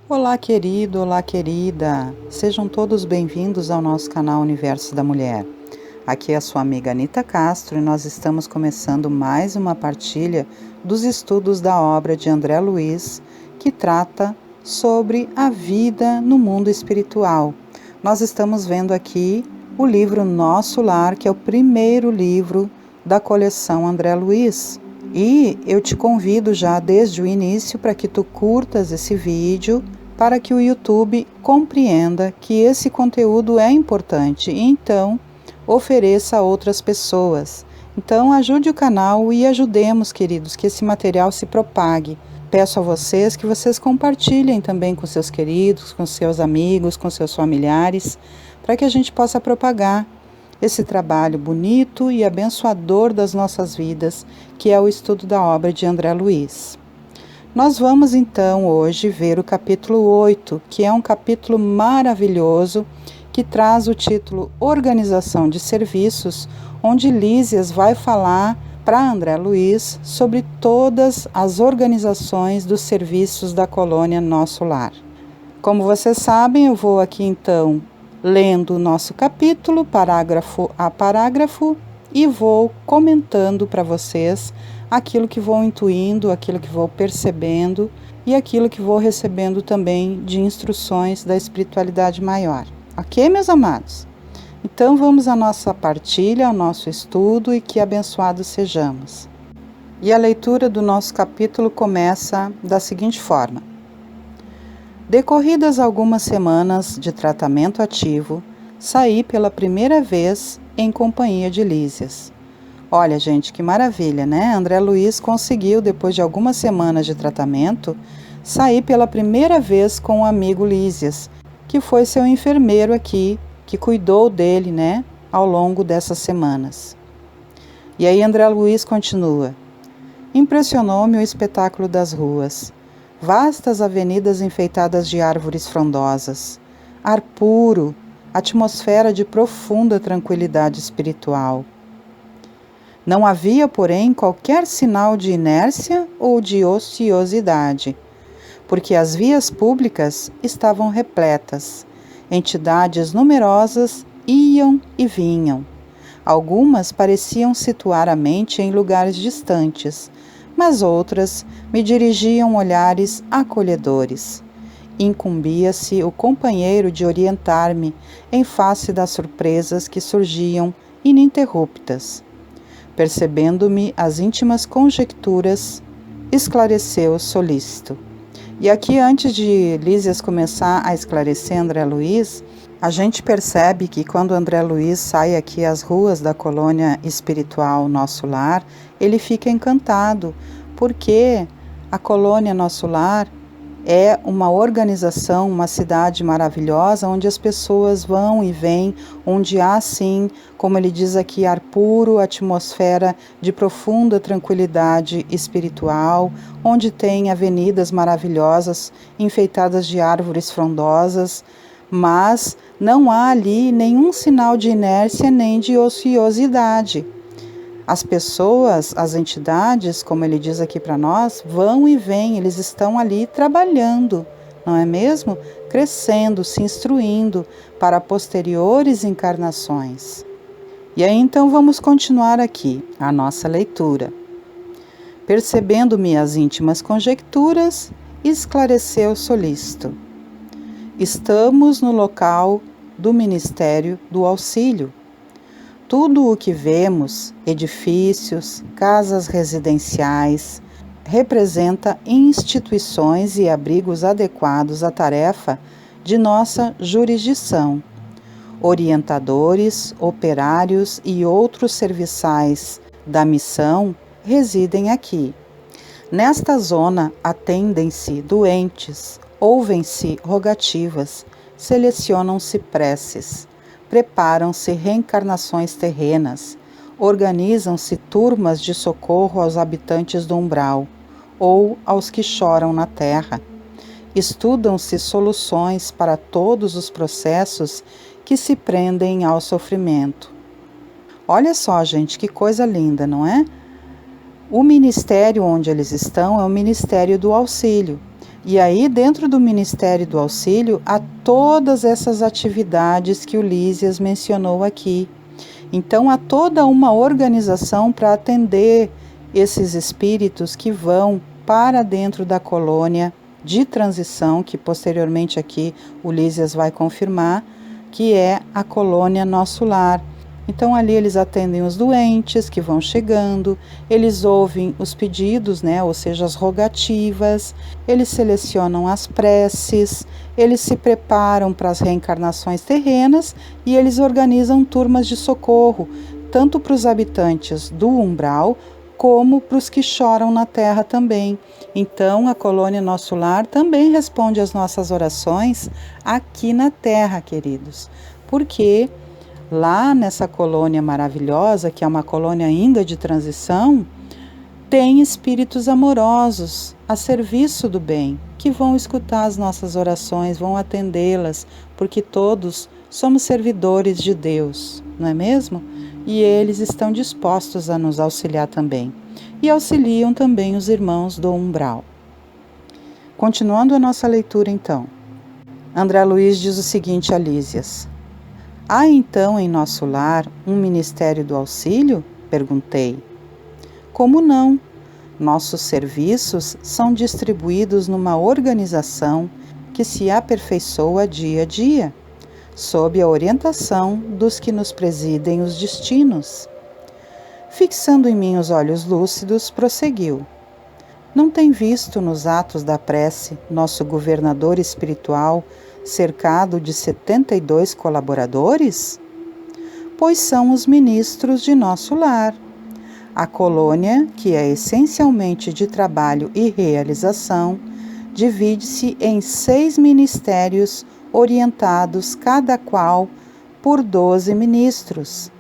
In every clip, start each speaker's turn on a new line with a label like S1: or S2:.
S1: Olá, querido, olá, querida. Sejam todos bem-vindos ao nosso canal Universo da Mulher. Aqui é a sua amiga Anita Castro e nós estamos começando mais uma partilha dos estudos da obra de André Luiz, que trata sobre a vida no mundo espiritual. Nós estamos vendo aqui o livro Nosso Lar, que é o primeiro livro da coleção André Luiz. E eu te convido já desde o início para que tu curtas esse vídeo, para que o YouTube compreenda que esse conteúdo é importante e então ofereça a outras pessoas. Então ajude o canal e ajudemos, queridos, que esse material se propague. Peço a vocês que vocês compartilhem também com seus queridos, com seus amigos, com seus familiares, para que a gente possa propagar esse trabalho bonito e abençoador das nossas vidas, que é o estudo da obra de André Luiz. Nós vamos então hoje ver o capítulo 8, que é um capítulo maravilhoso, que traz o título Organização de Serviços, onde Lísias vai falar para André Luiz sobre todas as organizações dos serviços da colônia Nosso Lar. Como vocês sabem, eu vou aqui então lendo o nosso capítulo, parágrafo a parágrafo, e vou comentando para vocês aquilo que vou intuindo, aquilo que vou percebendo e aquilo que vou recebendo também de instruções da espiritualidade maior. Ok, meus amados? Então vamos à nossa partilha, ao nosso estudo e que abençoados sejamos. E a leitura do nosso capítulo começa da seguinte forma. Decorridas algumas semanas de tratamento ativo, saí pela primeira vez em companhia de Lísias. Olha, gente, que maravilha, né? André Luiz conseguiu, depois de algumas semanas de tratamento, sair pela primeira vez com o amigo Lísias, que foi seu enfermeiro aqui, que cuidou dele, né, ao longo dessas semanas. E aí André Luiz continua. Impressionou-me o espetáculo das ruas. Vastas avenidas enfeitadas de árvores frondosas, ar puro, atmosfera de profunda tranquilidade espiritual. Não havia, porém, qualquer sinal de inércia ou de ociosidade, porque as vias públicas estavam repletas, entidades numerosas iam e vinham. Algumas pareciam situar a mente em lugares distantes, mas outras me dirigiam olhares acolhedores. Incumbia-se o companheiro de orientar-me em face das surpresas que surgiam ininterruptas. Percebendo-me as íntimas conjecturas, esclareceu solícito. E aqui, antes de Lísias começar a esclarecer André Luiz, a gente percebe que quando André Luiz sai aqui às ruas da colônia espiritual Nosso Lar, ele fica encantado, porque a colônia Nosso Lar é uma organização, uma cidade maravilhosa, onde as pessoas vão e vêm, onde há sim, como ele diz aqui, ar puro, atmosfera de profunda tranquilidade espiritual, onde tem avenidas maravilhosas, enfeitadas de árvores frondosas, mas não há ali nenhum sinal de inércia nem de ociosidade. As pessoas, as entidades, como ele diz aqui para nós, vão e vêm, eles estão ali trabalhando, não é mesmo? Crescendo, se instruindo para posteriores encarnações. E aí então vamos continuar aqui a nossa leitura. Percebendo-me as íntimas conjecturas, esclareceu solícito. Estamos no local do Ministério do Auxílio. Tudo o que vemos, edifícios, casas residenciais, representa instituições e abrigos adequados à tarefa de nossa jurisdição. Orientadores, operários e outros serviçais da missão residem aqui. Nesta zona atendem-se doentes, ouvem-se rogativas, selecionam-se preces. Preparam-se reencarnações terrenas, organizam-se turmas de socorro aos habitantes do umbral ou aos que choram na terra. Estudam-se soluções para todos os processos que se prendem ao sofrimento. Olha só, gente, que coisa linda, não é? O ministério onde eles estão é o Ministério do Auxílio. E aí, dentro do Ministério do Auxílio, há todas essas atividades que o Lísias mencionou aqui. Então, há toda uma organização para atender esses espíritos que vão para dentro da colônia de transição, que posteriormente aqui o Lísias vai confirmar, que é a colônia Nosso Lar. Então ali eles atendem os doentes que vão chegando, eles ouvem os pedidos, ou seja, as rogativas, eles selecionam as preces, eles se preparam para as reencarnações terrenas e eles organizam turmas de socorro, tanto para os habitantes do umbral, como para os que choram na terra também. Então, a colônia Nosso Lar também responde às nossas orações aqui na terra, queridos, porque lá nessa colônia maravilhosa, que é uma colônia ainda de transição, tem espíritos amorosos a serviço do bem, que vão escutar as nossas orações, vão atendê-las, porque todos somos servidores de Deus, não é mesmo? E eles estão dispostos a nos auxiliar também. E auxiliam também os irmãos do umbral. Continuando a nossa leitura então. André Luiz diz o seguinte a Lísias: há então em nosso lar um Ministério do Auxílio? Perguntei. Como não? Nossos serviços são distribuídos numa organização que se aperfeiçoa dia a dia, sob a orientação dos que nos presidem os destinos. Fixando em mim os olhos lúcidos, prosseguiu. Não tem visto nos atos da prece nosso governador espiritual cercado de 72 colaboradores? Pois são os ministros de nosso lar. A colônia, que é essencialmente de trabalho e realização, divide-se em 6 ministérios orientados cada qual por 12 ministros.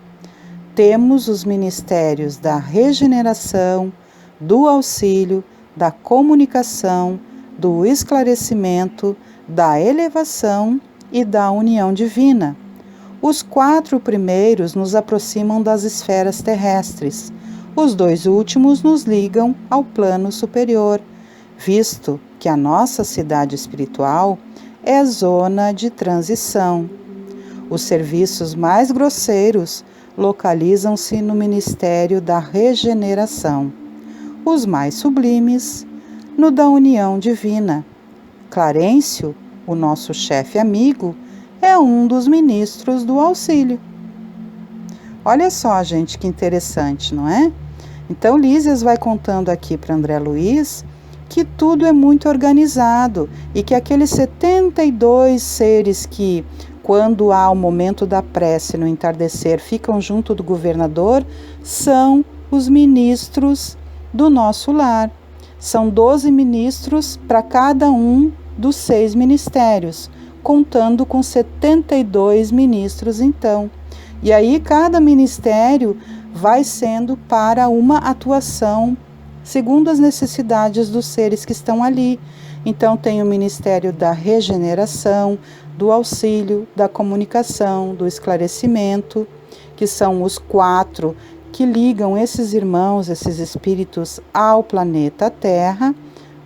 S1: Temos os ministérios da regeneração, do auxílio, da comunicação, do esclarecimento, da elevação e da união divina. Os 4 primeiros nos aproximam das esferas terrestres. Os 2 últimos nos ligam ao plano superior, visto que a nossa cidade espiritual é zona de transição. Os serviços mais grosseiros localizam-se no Ministério da Regeneração, os mais sublimes no da União Divina. Clarencio, o nosso chefe amigo, é um dos ministros do auxílio. Olha só, gente, que interessante, não é? Então, Lísias vai contando aqui para André Luiz que tudo é muito organizado e que aqueles 72 seres que, quando há o momento da prece no entardecer, ficam junto do governador, são os ministros do nosso lar. São 12 ministros para cada um dos 6 ministérios, contando com 72 ministros então. E aí cada ministério vai sendo para uma atuação segundo as necessidades dos seres que estão ali. Então tem o Ministério da Regeneração, do Auxílio, da Comunicação, do Esclarecimento, que são os 4 que ligam esses irmãos, esses espíritos ao planeta Terra,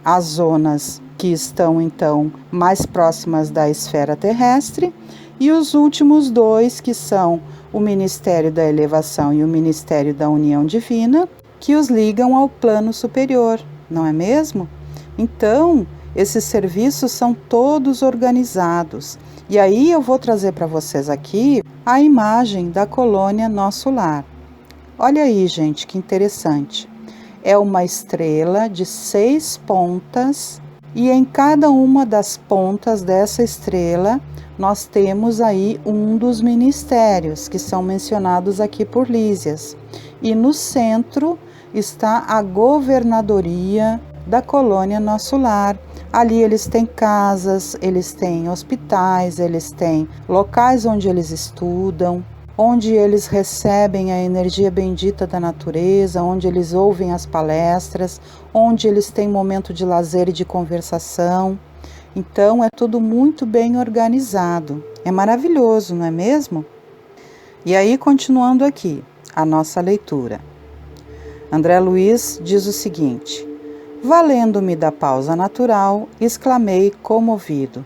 S1: as zonas que estão então mais próximas da esfera terrestre, e os últimos 2 que são o Ministério da Elevação e o Ministério da União Divina, que os ligam ao plano superior, não é mesmo? Então, esses serviços são todos organizados. E aí eu vou trazer para vocês aqui a imagem da colônia Nosso Lar. Olha aí, gente, que interessante. É uma estrela de 6 pontas e em cada uma das pontas dessa estrela nós temos aí um dos ministérios que são mencionados aqui por Lísias. E no centro está a governadoria da colônia Nosso Lar. Ali eles têm casas, eles têm hospitais, eles têm locais onde eles estudam, onde eles recebem a energia bendita da natureza, onde eles ouvem as palestras, onde eles têm momento de lazer e de conversação. Então é tudo muito bem organizado. É maravilhoso, não é mesmo? E aí, continuando aqui a nossa leitura. André Luiz diz o seguinte: Valendo-me da pausa natural, exclamei comovido: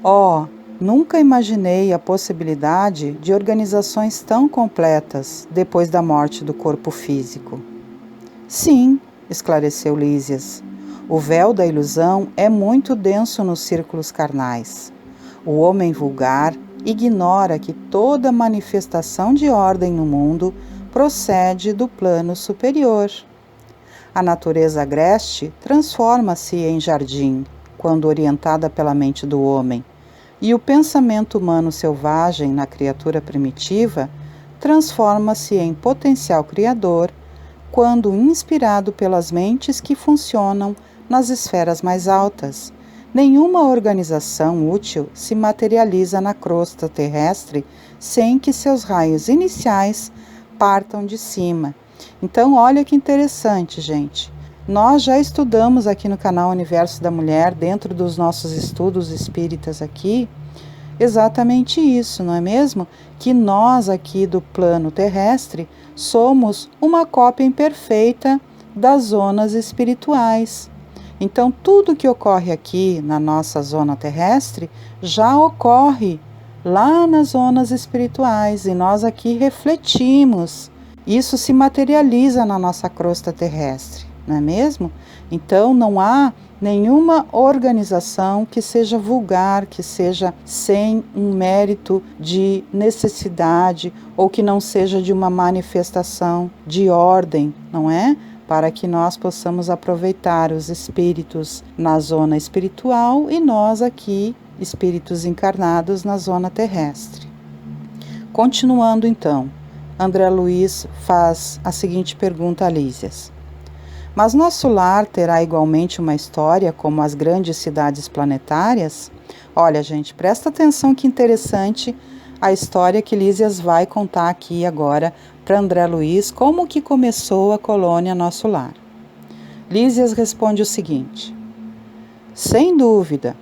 S1: "Oh, nunca imaginei a possibilidade de organizações tão completas depois da morte do corpo físico." "Sim", esclareceu Lísias, "o véu da ilusão é muito denso nos círculos carnais. O homem vulgar ignora que toda manifestação de ordem no mundo procede do plano superior. A natureza agreste transforma-se em jardim, quando orientada pela mente do homem, e o pensamento humano selvagem na criatura primitiva transforma-se em potencial criador, quando inspirado pelas mentes que funcionam nas esferas mais altas. Nenhuma organização útil se materializa na crosta terrestre sem que seus raios iniciais partam de cima." Então, olha que interessante, gente. Nós já estudamos aqui no canal Universo da Mulher, dentro dos nossos estudos espíritas aqui, exatamente isso, não é mesmo? Que nós aqui do plano terrestre somos uma cópia imperfeita das zonas espirituais. Então, tudo que ocorre aqui na nossa zona terrestre já ocorre lá nas zonas espirituais, e nós aqui refletimos. Isso se materializa na nossa crosta terrestre, não é mesmo? Então, não há nenhuma organização que seja vulgar, que seja sem um mérito de necessidade, ou que não seja de uma manifestação de ordem, não é? Para que nós possamos aproveitar os espíritos na zona espiritual e nós aqui, espíritos encarnados, na zona terrestre. Continuando então, André Luiz faz a seguinte pergunta a Lísias: "Mas nosso lar terá igualmente uma história como as grandes cidades planetárias?" Olha, gente, presta atenção que interessante a história que Lísias vai contar aqui agora para André Luiz, como que começou a colônia Nosso Lar. Lísias responde o seguinte: "Sem dúvida,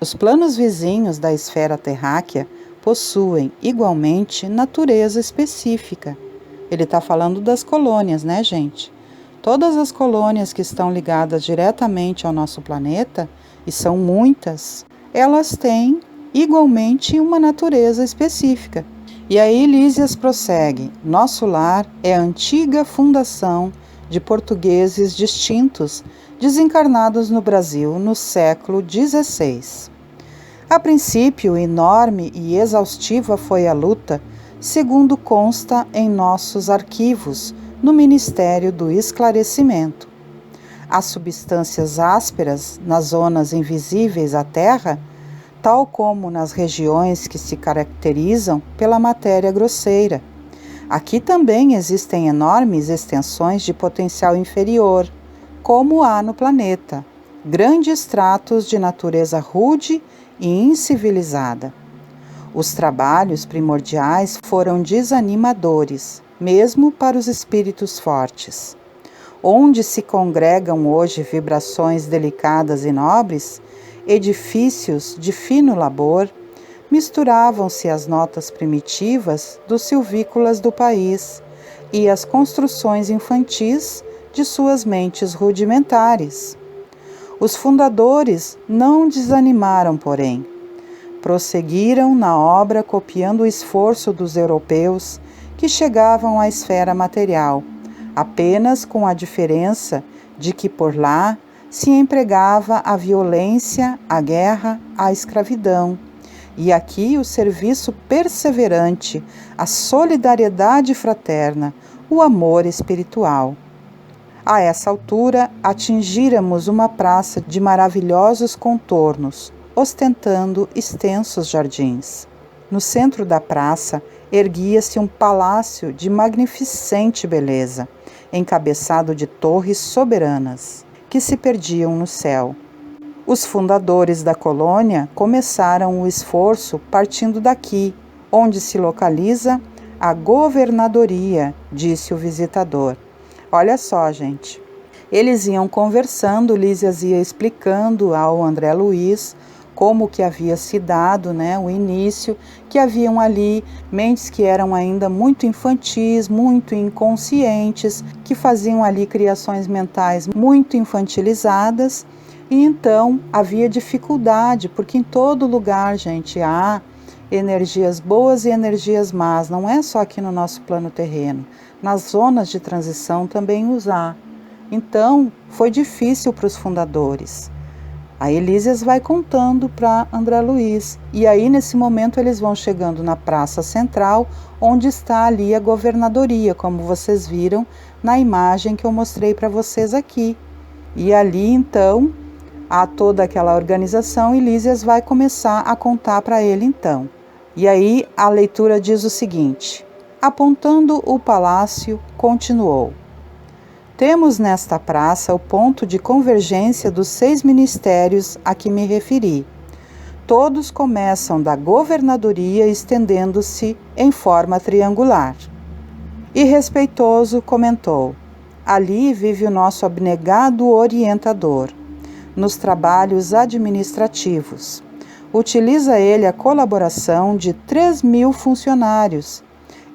S1: os planos vizinhos da esfera terráquea possuem igualmente natureza específica." Ele está falando das colônias, né, gente? Todas as colônias que estão ligadas diretamente ao nosso planeta, e são muitas, elas têm igualmente uma natureza específica. E aí Lísias prossegue: "Nosso Lar é a antiga fundação de portugueses distintos, desencarnados no Brasil no século XVI. A princípio, enorme e exaustiva foi a luta, segundo consta em nossos arquivos, no Ministério do Esclarecimento. As substâncias ásperas nas zonas invisíveis à Terra, tal como nas regiões que se caracterizam pela matéria grosseira. Aqui também existem enormes extensões de potencial inferior, como há no planeta, grandes tratos de natureza rude e incivilizada. Os trabalhos primordiais foram desanimadores, mesmo para os espíritos fortes. Onde se congregam hoje vibrações delicadas e nobres, edifícios de fino labor, misturavam-se as notas primitivas dos silvícolas do país e as construções infantis de suas mentes rudimentares. Os fundadores não desanimaram, porém. Prosseguiram na obra copiando o esforço dos europeus que chegavam à esfera material, apenas com a diferença de que por lá se empregava a violência, a guerra, a escravidão, e aqui o serviço perseverante, a solidariedade fraterna, o amor espiritual. A essa altura, atingíramos uma praça de maravilhosos contornos, ostentando extensos jardins. No centro da praça, erguia-se um palácio de magnificente beleza, encabeçado de torres soberanas, que se perdiam no céu. Os fundadores da colônia começaram o esforço partindo daqui, onde se localiza a governadoria, disse o visitador. Olha só, gente. Eles iam conversando, Lísias ia explicando ao André Luiz como que havia se dado, né, o início, que haviam ali mentes que eram ainda muito infantis, muito inconscientes, que faziam ali criações mentais muito infantilizadas, e então havia dificuldade, porque em todo lugar, gente, há energias boas e energias más, não é só aqui no nosso plano terreno, nas zonas de transição também os há. Então, foi difícil para os fundadores. A Elísias vai contando para André Luiz, e aí nesse momento eles vão chegando na Praça Central, onde está ali a governadoria, como vocês viram na imagem que eu mostrei para vocês aqui. E ali então, há toda aquela organização, e Elísias vai começar a contar para ele então. E aí a leitura diz o seguinte: apontando o palácio, continuou: temos nesta praça o ponto de convergência dos 6 ministérios a que me referi. Todos começam da governadoria, estendendo-se em forma triangular. E respeitoso comentou: ali vive o nosso abnegado orientador, nos trabalhos administrativos. Utiliza ele a colaboração de 3.000 funcionários.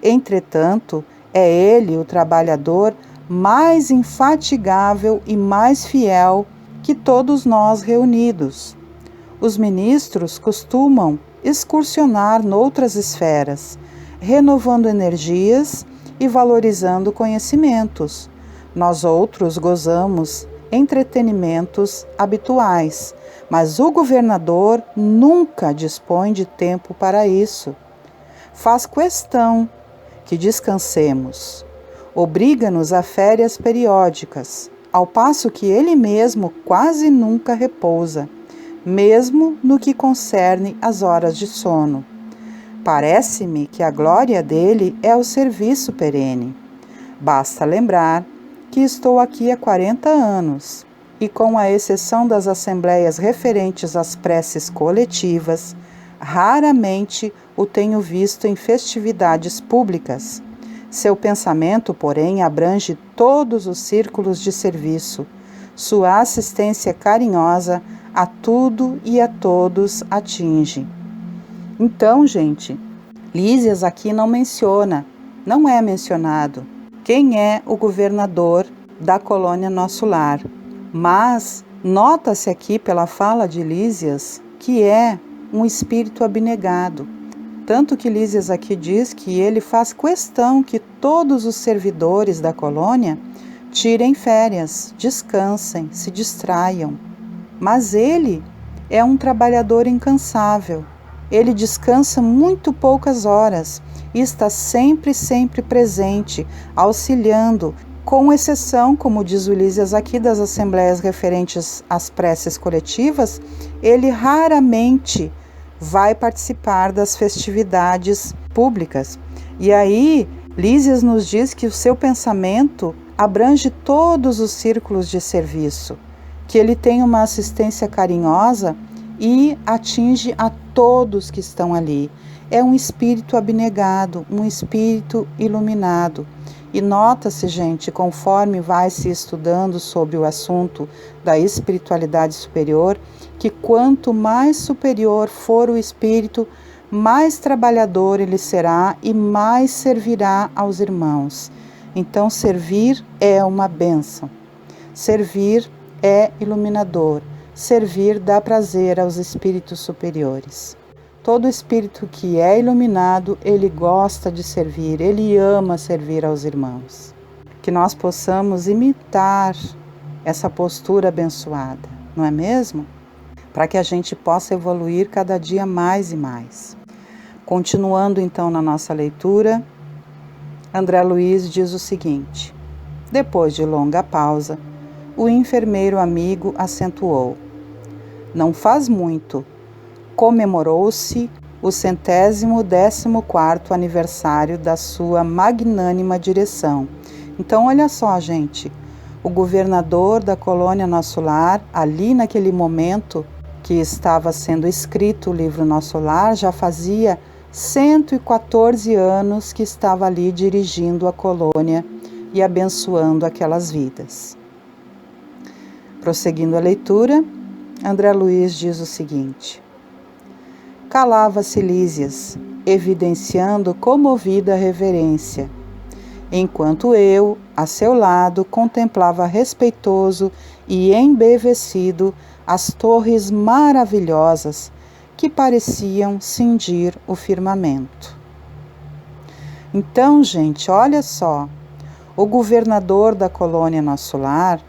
S1: Entretanto, é ele o trabalhador mais infatigável e mais fiel que todos nós reunidos. Os ministros costumam excursionar noutras esferas, renovando energias e valorizando conhecimentos. Nós outros gozamos entretenimentos habituais, mas o governador nunca dispõe de tempo para isso. Faz questão que descansemos. Obriga-nos a férias periódicas, ao passo que ele mesmo quase nunca repousa, mesmo no que concerne às horas de sono. Parece-me que a glória dele é o serviço perene. Basta lembrar que estou aqui há 40 anos e, com a exceção das assembleias referentes às preces coletivas, raramente o tenho visto em festividades públicas. Seu pensamento, porém, abrange todos os círculos de serviço. Sua assistência carinhosa a tudo e a todos atinge. Então, gente, Lísias aqui não é mencionado quem é o governador da colônia Nosso Lar, mas nota-se aqui pela fala de Lísias que é um espírito abnegado. Tanto que Lísias aqui diz que ele faz questão que todos os servidores da colônia tirem férias, descansem, se distraiam. Mas ele é um trabalhador incansável. Ele descansa muito poucas horas e está sempre presente, auxiliando, com exceção, como diz o Lísias aqui, das assembleias referentes às preces coletivas. Ele raramente vai participar das festividades públicas. E aí, Lísias nos diz que o seu pensamento abrange todos os círculos de serviço, que ele tem uma assistência carinhosa e atinge a todos que estão ali. É um espírito abnegado, um espírito iluminado. E nota-se, gente, conforme vai se estudando sobre o assunto da espiritualidade superior, que quanto mais superior for o espírito, mais trabalhador ele será e mais servirá aos irmãos. Então, servir é uma bênção. Servir é iluminador. Servir dá prazer aos espíritos superiores. Todo espírito que é iluminado, ele gosta de servir, ele ama servir aos irmãos. Que nós possamos imitar essa postura abençoada, não é mesmo? Para que a gente possa evoluir cada dia mais e mais. Continuando então na nossa leitura, André Luiz diz o seguinte: depois de longa pausa, o enfermeiro amigo acentuou: não faz muito, comemorou-se o 114º aniversário da sua magnânima direção. Então, olha só, gente, o governador da colônia Nosso Lar, ali naquele momento que estava sendo escrito o livro Nosso Lar, já fazia 114 anos que estava ali dirigindo a colônia e abençoando aquelas vidas. Prosseguindo a leitura, André Luiz diz o seguinte: calava-se Lísias, evidenciando comovida reverência, enquanto eu, a seu lado, contemplava respeitoso e embevecido as torres maravilhosas que pareciam cindir o firmamento. Então, gente, olha só, o governador da colônia Nosso Lar,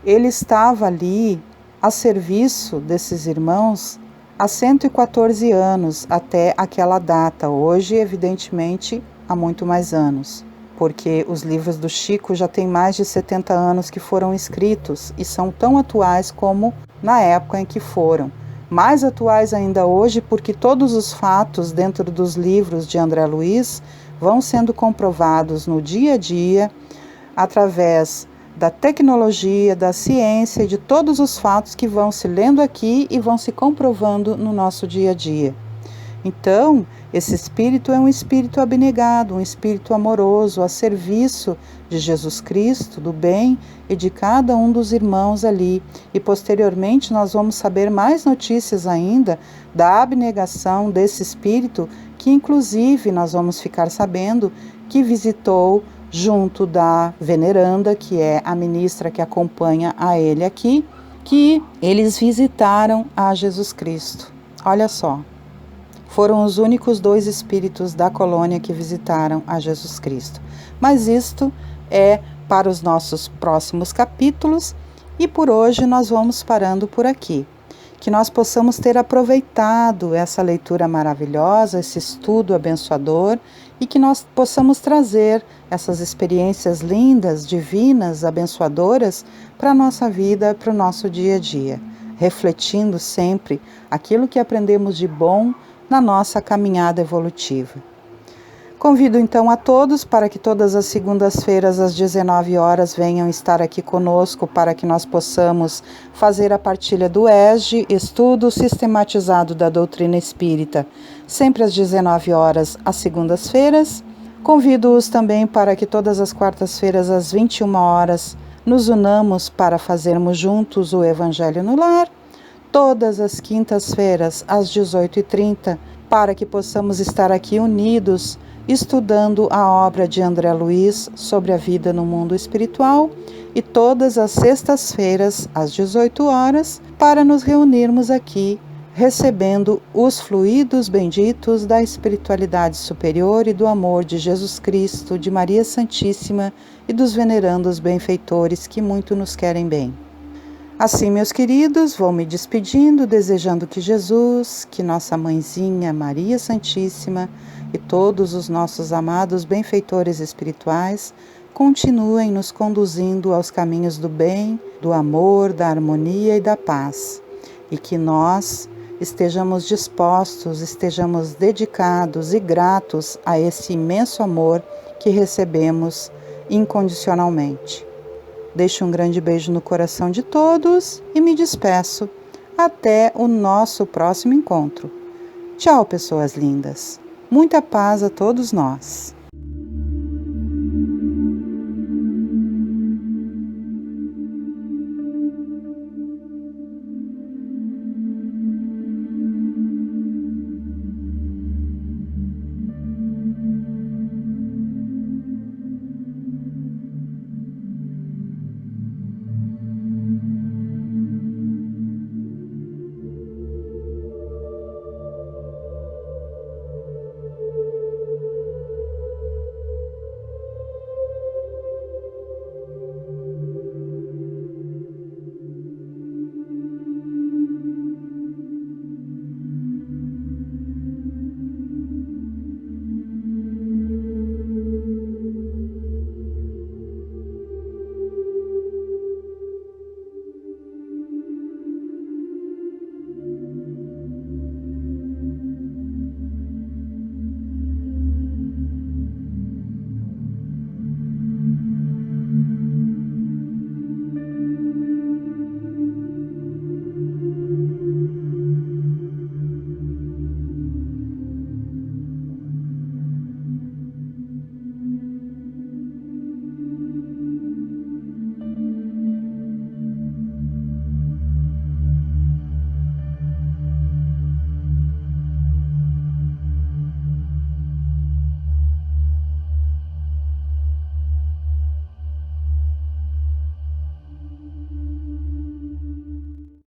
S1: ele estava ali a serviço desses irmãos há 114 anos até aquela data. Hoje, evidentemente, há muito mais anos, porque os livros do Chico já têm mais de 70 anos que foram escritos e são tão atuais como na época em que foram. Mais atuais ainda hoje, porque todos os fatos dentro dos livros de André Luiz vão sendo comprovados no dia a dia, através da tecnologia, da ciência e de todos os fatos que vão se lendo aqui e vão se comprovando no nosso dia a dia. Então, esse espírito é um espírito abnegado, um espírito amoroso, a serviço de Jesus Cristo, do bem e de cada um dos irmãos ali. E posteriormente nós vamos saber mais notícias ainda da abnegação desse espírito, que inclusive nós vamos ficar sabendo que visitou junto da veneranda, que é a ministra que acompanha a ele aqui, que eles visitaram a Jesus Cristo. Olha só. Foram os únicos 2 espíritos da colônia que visitaram a Jesus Cristo. Mas isto é para os nossos próximos capítulos e por hoje nós vamos parando por aqui. Que nós possamos ter aproveitado essa leitura maravilhosa, esse estudo abençoador e que nós possamos trazer essas experiências lindas, divinas, abençoadoras para a nossa vida, para o nosso dia a dia, refletindo sempre aquilo que aprendemos de bom na nossa caminhada evolutiva. Convido então a todos para que todas as segundas-feiras às 19 horas venham estar aqui conosco para que nós possamos fazer a partilha do ESG, Estudo Sistematizado da Doutrina Espírita, sempre às 19 horas às segundas-feiras. Convido-os também para que todas as quartas-feiras às 21 horas nos unamos para fazermos juntos o Evangelho no Lar. Todas as quintas-feiras, às 18h30, para que possamos estar aqui unidos, estudando a obra de André Luiz sobre a vida no mundo espiritual, e todas as sextas-feiras, às 18 horas, para nos reunirmos aqui, recebendo os fluidos benditos da espiritualidade superior e do amor de Jesus Cristo, de Maria Santíssima e dos venerandos benfeitores que muito nos querem bem. Assim, meus queridos, vou me despedindo, desejando que Jesus, que nossa mãezinha Maria Santíssima e todos os nossos amados benfeitores espirituais continuem nos conduzindo aos caminhos do bem, do amor, da harmonia e da paz. E que nós estejamos dispostos, estejamos dedicados e gratos a esse imenso amor que recebemos incondicionalmente. Deixo um grande beijo no coração de todos e me despeço. Até o nosso próximo encontro. Tchau, pessoas lindas. Muita paz a todos nós.